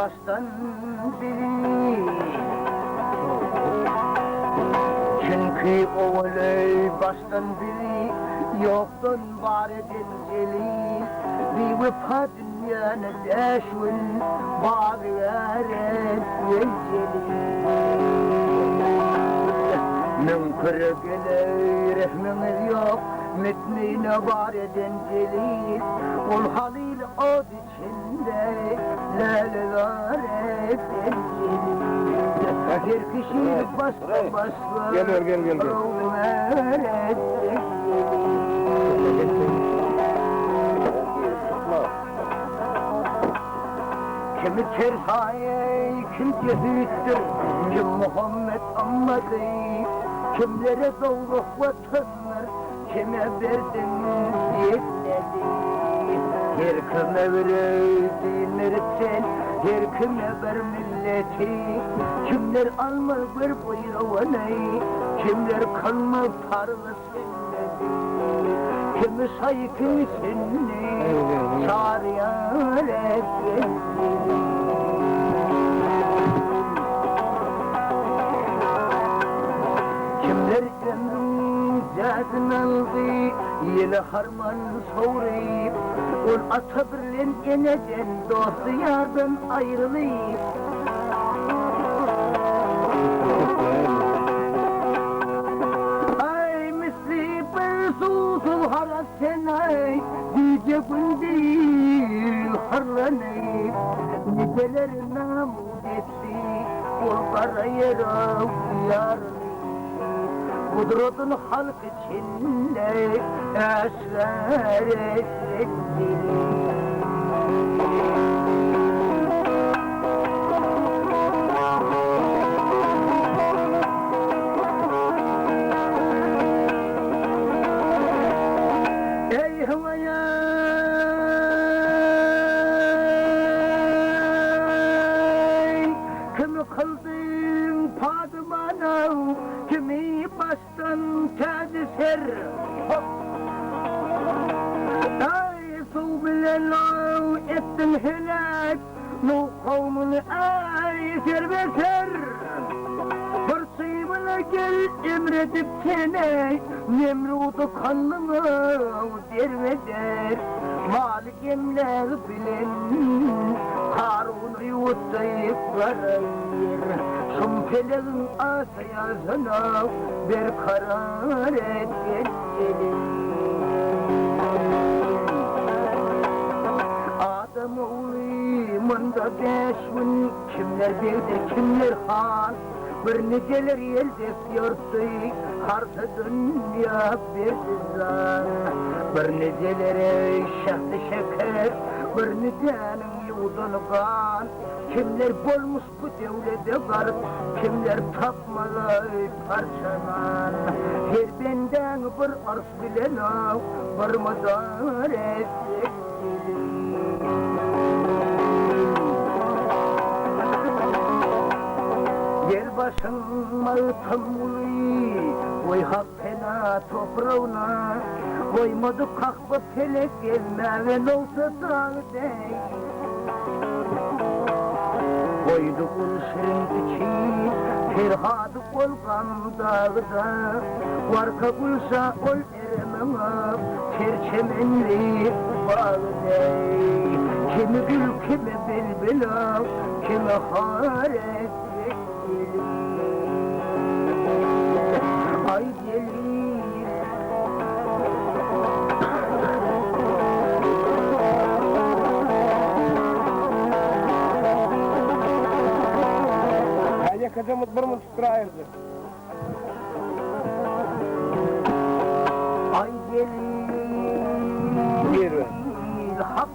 baştan biri. Çünkü o öyle baştan biri yoktan var edin celil. Bir vefa dünyanı deşvin bağır eret celil. Münkır gelir rehmimiz yok, mütmine var edin celil. Ol halil od içinde laleler edin celil. Her kişi başka başka Gel. oğullar edin kimi kerhaye, kim cehittir, kim Muhammed anladı. Kimlere doğruluk vatanlar, kime verdiniz yetledi. Her kime verildiğinirsen, her kime ver milleti. Kimler almaz bir buyruğunu, kimler kalmaz tarla sünneti. Kimi saykın sünni, sarıyar etsin. Kimler ömrün zâdın aldı, yeli harman soğrayıp, ol ata birlen eneden, dostu yardan ayrılayıp. Ay misli bir susuz harat senay, yüce gün değil harlanayıp, niceler namut etti, ol kara yarav yarın. Kudret'in halk içinde esrar etsin. Ey havaya kimi kıldın padımana, kimi baştan tadı ser. Ay su bilen ettin helak, nu kavmunu ay serbeser. Fırsıyımına gel emredip seni, Nemrut'u kanlını derveder. Malik emler bilen, Harun'u yutayıp varayır. Şumpelerin asayazına bir karar et Adam oğlu mında 5 gün, kimler bildi kimler han. Bir niceler yelde yurttu, harta dünya bir zan. Bir nicelere şahtı şeker, bir nicenin yudunu kan. Kimler bolmuş bu devlete garip, kimler tapmalı parçalan. Her benden bir arz bilen av, bir madar etsin. Yer başıma tamuli, oy hak fena toprağına. Koymadı kahva pelek gelme ve olsa dağ dey. Koydu kul şirin içi, ferhadı kol kan dağda. Varka kulsa kol eremem, çerçemenli bağ dey. Kimi gül, kimi bilbil, kimi haret. Ay gelir Hadi kızımız bir mı tutturayırdı? Ay gelir Geri. Hak